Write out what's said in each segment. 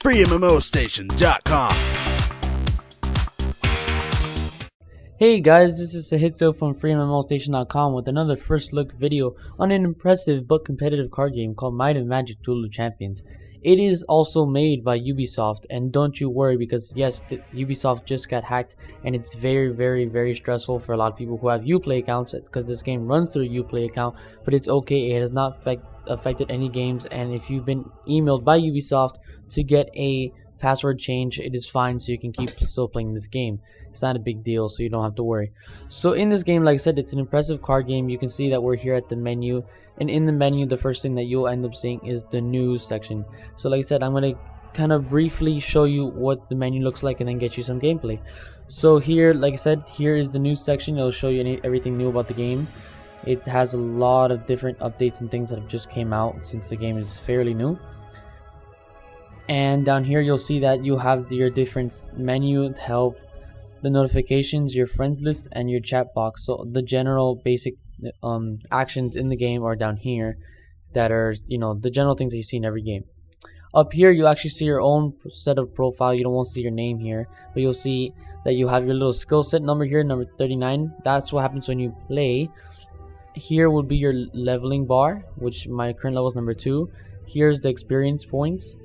FreeMMOStation.com. Hey guys, this is Sahitso from FreeMMOStation.com with another first look video on an impressive but competitive card game called Might and Magic Duel of Champions. It is also made by Ubisoft, and don't you worry, because yes, Ubisoft just got hacked and it's very stressful for a lot of people who have Uplay accounts, because this game runs through a Uplay account, but it's okay. It has not affected any games, and if you've been emailed by Ubisoft to get a password change, it is fine, so you can keep still playing this game. It's not a big deal, so you don't have to worry. So in this game, like I said, it's an impressive card game. You can see that we're here at the menu, and in the menu the first thing that you'll end up seeing is the news section. So like I said, I'm going to kind of briefly show you what the menu looks like and then get you some gameplay. So here, like I said, here is the news section. It'll show you everything new about the game. It has a lot of different updates and things that have just came out since the game is fairly new. And down here you'll see that you have your different menu, help, the notifications, your friends list, and your chat box. So the general basic actions in the game are down here, that are, you know, the general things that you see in every game. Up here you actually see your own set of profile. You don't want to see your name here, but you'll see that you have your little skill set number here, number 39. That's what happens when you play. Here will be your leveling bar, which my current level is number 2. Here's the experience points,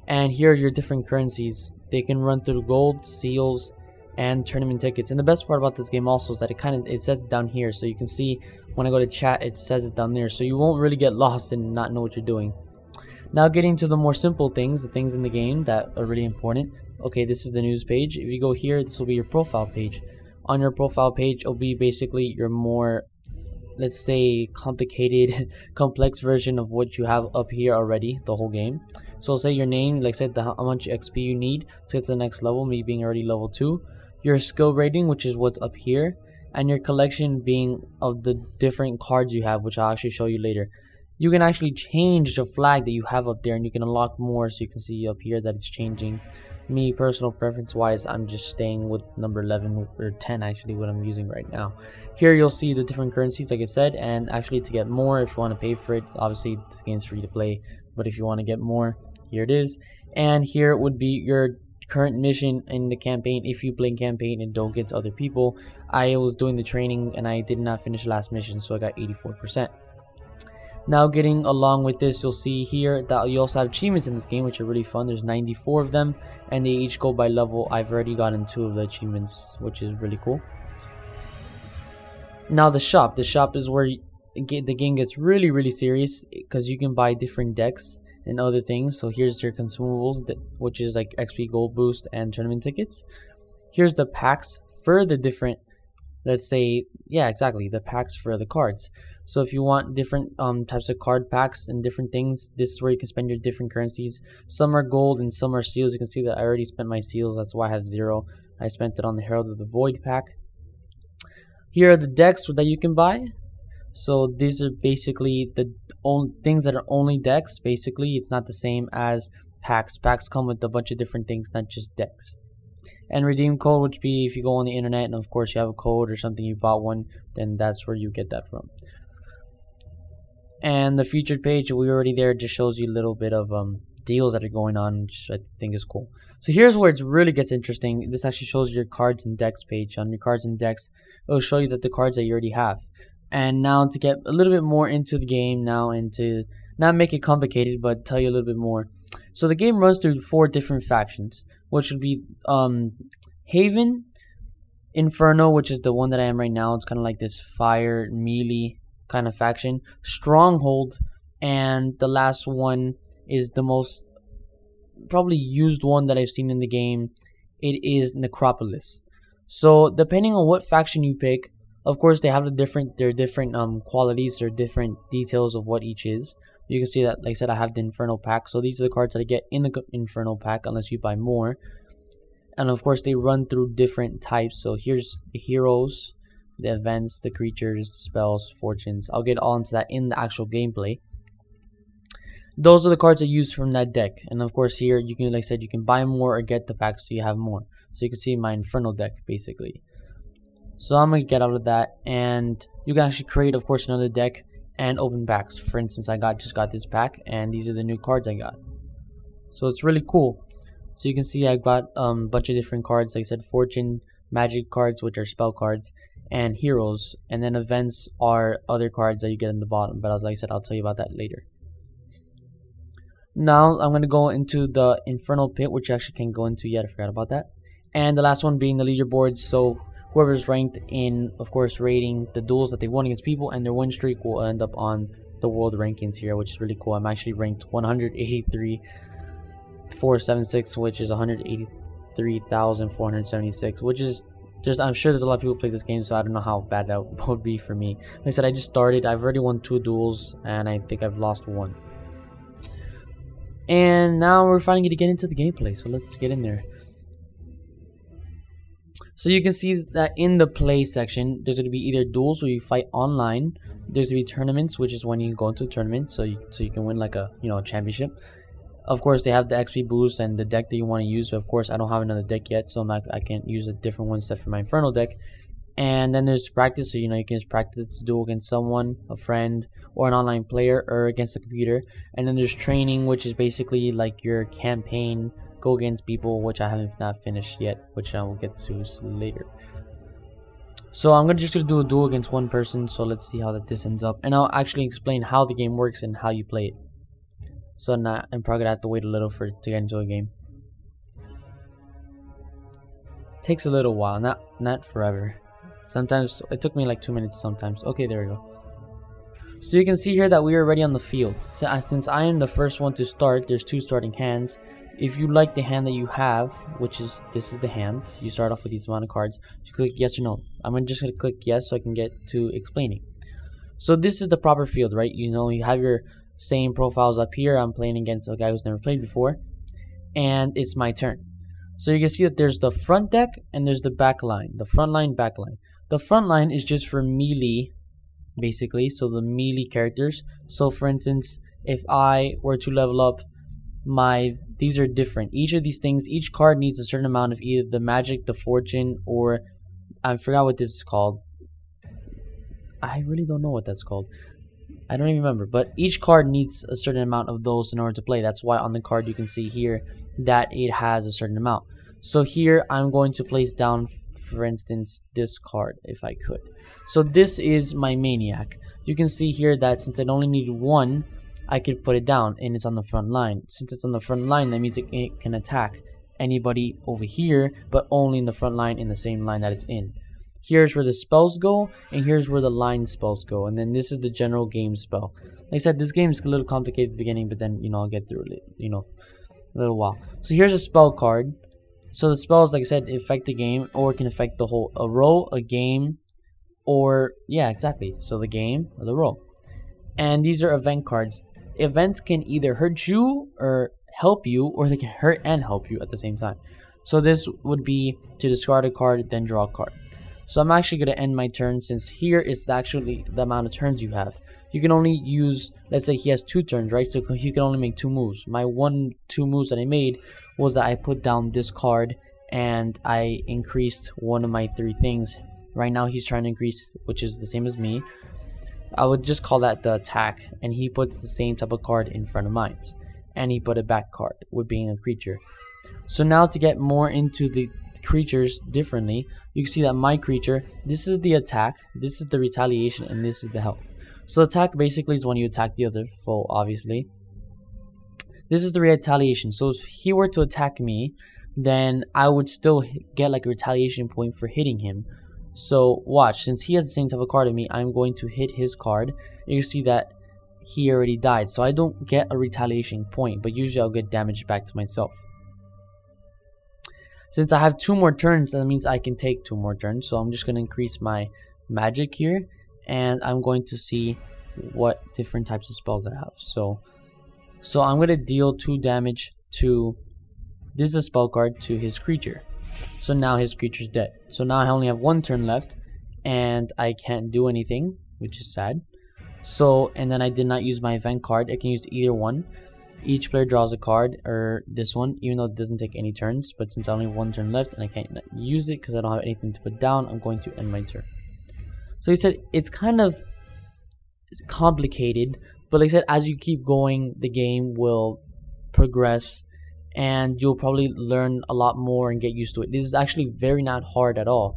and here are your different currencies. They can run through gold, seals, and tournament tickets. And the best part about this game also is that it says it down here, so you can see when I go to chat it says it down there, so you won't really get lost and not know what you're doing. Now getting to the more simple things, the things in the game that are really important. Okay, this is the news page. If you go here, this will be your profile page. On your profile page will be basically your more, let's say, complicated complex version of what you have up here already, the whole game. So say your name, like I said, how much XP you need to get to the next level, me being already level 2. Your skill rating, which is what's up here, and your collection being of the different cards you have, which I'll actually show you later. You can actually change the flag that you have up there, and you can unlock more, so you can see up here that it's changing. Me, personal preference wise, I'm just staying with number 11 or 10 actually, what I'm using right now. Here you'll see the different currencies, like I said, and actually to get more, if you want to pay for it, obviously this game's free to play, but if you want to get more, here it is. And here would be your current mission in the campaign. If you play campaign and don't get to other people, I was doing the training and I did not finish the last mission, so I got 84%. Now getting along with this, you'll see here that you also have achievements in this game, which are really fun. There's 94 of them, and they each go by level. I've already gotten 2 of the achievements, which is really cool. Now the shop is where the game gets really serious, because you can buy different decks and other things. So here's your consumables, which is like XP, gold boost, and tournament tickets. Here's the packs for the different, let's say, yeah, exactly, the packs for the cards. So if you want different types of card packs and different things, this is where you can spend your different currencies. Some are gold and some are seals. You can see that I already spent my seals, that's why I have 0. I spent it on the Herald of the Void pack. Here are the decks that you can buy. So these are basically the only things that are only decks. Basically, it's not the same as packs. Packs come with a bunch of different things, not just decks. And redeem code, which be if you go on the internet and of course you have a code or something, you bought one, then that's where you get that from. And the featured page, we already there, just shows you a little bit of deals that are going on, which I think is cool. So here's where it really gets interesting. This actually shows your cards and decks page. On your cards and decks, it'll show you that the cards that you already have. And now to get a little bit more into the game now, and to not make it complicated but tell you a little bit more. So the game runs through 4 different factions, which would be Haven, Inferno, which is the one that I am right now. It's kind of like this fire melee kind of faction, Stronghold, and the last one is the most probably used one that I've seen in the game. It is Necropolis. So depending on what faction you pick, of course they have their different qualities or different details of what each is. You can see that, like I said, I have the Inferno pack, so these are the cards that I get in the Inferno pack unless you buy more. And of course they run through different types. So here's the heroes, the events, the creatures, spells, fortunes. I'll get all into that in the actual gameplay. Those are the cards I use from that deck. And of course here you can, like I said, you can buy more or get the pack so you have more. So you can see my Inferno deck basically. So I'm gonna get out of that, and you can actually create, of course, another deck and open packs. For instance, I just got this pack, and these are the new cards I got. So it's really cool. So you can see I got a bunch of different cards, like I said, fortune, magic cards, which are spell cards, and heroes, and then events are other cards that you get in the bottom, but like I said, I'll tell you about that later. Now I'm going to go into the Infernal Pit, which you actually can't go into yet, I forgot about that. And the last one being the leaderboards, so whoever's ranked in, of course, rating the duels that they won against people, and their win streak will end up on the world rankings here, which is really cool. I'm actually ranked 183,476, which is 183,476, which is just, I'm sure there's a lot of people who play this game, so I don't know how bad that would be for me. Like I said, I just started, I've already won 2 duels, and I think I've lost 1. And now we're finally going to get into the gameplay, so let's get in there. So you can see that in the play section, there's going to be either duels where you fight online. There's going to be tournaments, which is when you go into a tournament, so you can win like a championship. Of course, they have the XP boost and the deck that you want to use. So of course, I don't have another deck yet, so I can't use a different one set for my Infernal deck. And then there's practice, so you can just practice to duel against someone, a friend, or an online player, or against a computer. And then there's training, which is basically like your campaign, go against people, which I haven't not finished yet, which I will get to later. So I'm just gonna do a duel against one person, so let's see how this ends up, and I'll actually explain how the game works and how you play it. So now I'm probably gonna have to wait a little to get into a game. Takes a little while, not forever. Sometimes it took me like 2 minutes sometimes. Okay, there we go. So you can see here that we are already on the field. So, since I am the first one to start, there's 2 starting hands. If you like the hand that you have, which is, this is the hand, you start off with these amount of cards, just click yes or no. I'm just going to click yes so I can get to explaining. So this is the proper field, right? You have your same profiles up here. I'm playing against a guy who's never played before, and it's my turn. So you can see that there's the front deck and there's the back line, the front line, back line. The front line is just for melee, basically, so the melee characters. So for instance, if I were to level up these are different. Each of these things, each card needs a certain amount of either the magic, the fortune, or I forgot what this is called. I really don't know what that's called. I don't even remember, but each card needs a certain amount of those in order to play. That's why on the card you can see here that it has a certain amount. So here I'm going to place down, for instance, this card if I could. So this is my Maniac. You can see here that since I only need 1, I could put it down, and it's on the front line. Since it's on the front line, that means it can attack anybody over here, but only in the front line, in the same line that it's in. Here's where the spells go, and here's where the line spells go, and then this is the general game spell. Like I said, this game is a little complicated at the beginning, but then I'll get through it, a little while. So here's a spell card. So the spells, like I said, affect the game, or it can affect the whole row, a game, or yeah, exactly. So the game or the row. And these are event cards. Events can either hurt you or help you, or they can hurt and help you at the same time. So this would be to discard a card, then draw a card. So I'm actually going to end my turn, since here is actually the amount of turns you have. You can only use, let's say he has 2 turns, right? So he can only make 2 moves. My 2 moves that I made was that I put down this card and I increased one of my 3 things. Right now he's trying to increase, which is the same as me. I would just call that the attack, and he puts the same type of card in front of mine, and he put a back card with being a creature. So now to get more into the creatures differently, you can see that my creature, this is the attack, this is the retaliation, and this is the health. So attack basically is when you attack the other foe, obviously. This is the retaliation. So if he were to attack me, then I would still get like a retaliation point for hitting him. So watch, since he has the same type of card as me, I'm going to hit his card. You see that he already died, so I don't get a retaliation point, but usually I'll get damage back to myself. Since I have 2 more turns, that means I can take 2 more turns, so I'm just going to increase my magic here, and I'm going to see what different types of spells I have. So I'm going to deal 2 damage to, this is a spell card, to his creature. So now his creature's dead. So now I only have 1 turn left, and I can't do anything, which is sad. So, and then I did not use my event card. I can use either one. Each player draws a card, or this one, even though it doesn't take any turns. But since I only have 1 turn left and I can't use it because I don't have anything to put down, I'm going to end my turn. So he said it's kind of complicated, but like I said, as you keep going, the game will progress, and you'll probably learn a lot more and get used to it. This is actually very not hard at all.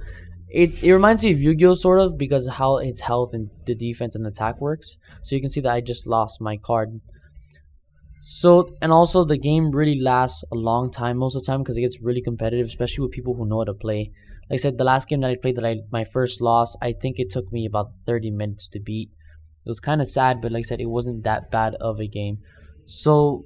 It reminds me of Yu-Gi-Oh sort of, because of how its health and the defense and attack works. So you can see that I just lost my card. So, and also the game really lasts a long time most of the time, because it gets really competitive, especially with people who know how to play. Like I said, the last game that I played, my first loss, I think it took me about 30 minutes to beat. It was kind of sad, but like I said, it wasn't that bad of a game. So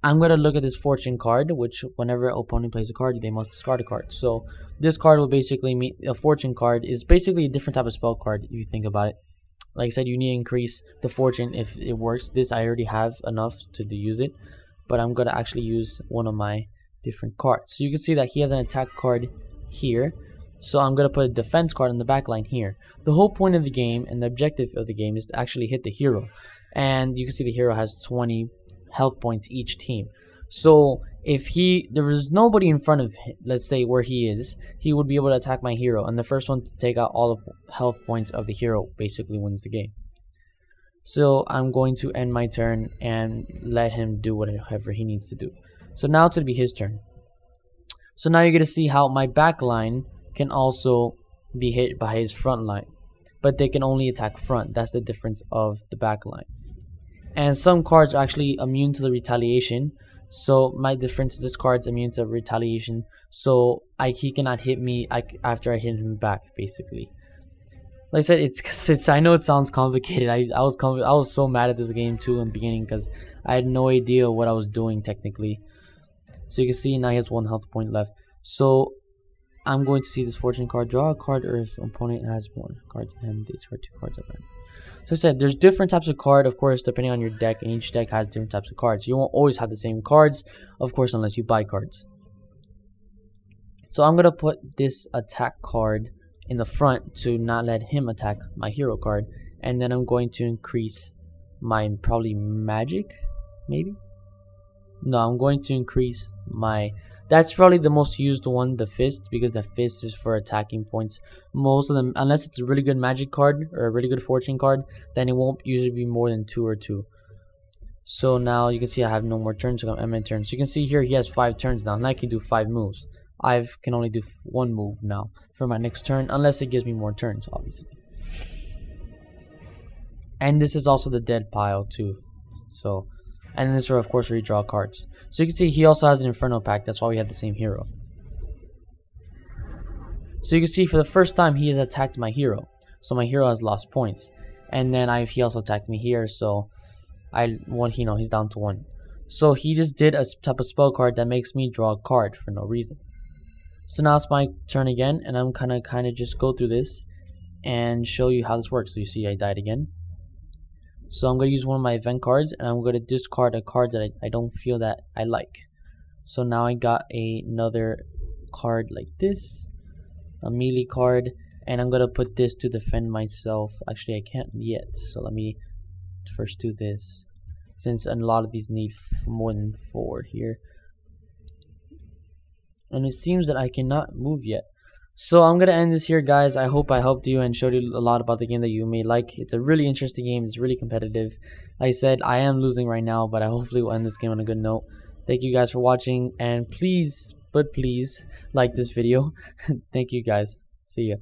I'm going to look at this fortune card, which whenever an opponent plays a card, they must discard a card. So this card will basically mean a fortune card is basically a different type of spell card if you think about it. Like I said, you need to increase the fortune if it works. This I already have enough to use it, but I'm going to actually use one of my different cards. So you can see that he has an attack card here. So I'm going to put a defense card on the back line here. The whole point of the game and the objective of the game is to actually hit the hero. And you can see the hero has 20 health points each team. So if there was nobody in front of him, let's say where he is, he would be able to attack my hero, and the first one to take out all the health points of the hero basically wins the game. So I'm going to end my turn and let him do whatever he needs to do. So now it's going to be his turn. So now you're going to see how my back line can also be hit by his front line, but they can only attack front. That's the difference of the back line. And some cards are actually immune to the retaliation. So my difference is this card's immune to retaliation, so he cannot hit me after I hit him back, basically. Like I said, it's I know it sounds complicated. I was so mad at this game too in the beginning, because I had no idea what I was doing technically. So you can see now he has 1 health point left. So I'm going to see this fortune card, draw a card, or if opponent has 1 card to hand, discard 2 cards at random. So I said, there's different types of card, of course, depending on your deck, and each deck has different types of cards. You won't always have the same cards, of course, unless you buy cards. So I'm going to put this attack card in the front to not let him attack my hero card, and then I'm going to increase my probably magic, maybe? No, I'm going to increase my... That's probably the most used one, the fist, because the fist is for attacking points. Most of them, unless it's a really good magic card or a really good fortune card, then it won't usually be more than 2 or 2. So now you can see I have no more turns, so I'm in turn. So you can see here he has 5 turns now, and I can do 5 moves. I can only do 1 move now for my next turn, unless it gives me more turns, obviously. And this is also the dead pile too. So, and then this are of course redraw cards. So you can see he also has an Inferno pack. That's why we have the same hero. So you can see for the first time he has attacked my hero. So my hero has lost points. And then he also attacked me here. So he's down to 1. So he just did a type of spell card that makes me draw a card for no reason. So now it's my turn again, and I'm kind of just go through this and show you how this works. So you see I died again. So I'm going to use one of my event cards, and I'm going to discard a card that I don't feel that I like. So now I got another card like this, a melee card, and I'm going to put this to defend myself. Actually, I can't yet, so let me first do this, since a lot of these need more than 4 here. And it seems that I cannot move yet. So I'm going to end this here, guys. I hope I helped you and showed you a lot about the game that you may like. It's a really interesting game. It's really competitive. Like I said, I am losing right now, but I hopefully will end this game on a good note. Thank you guys for watching, and please, but please, like this video. Thank you guys. See ya.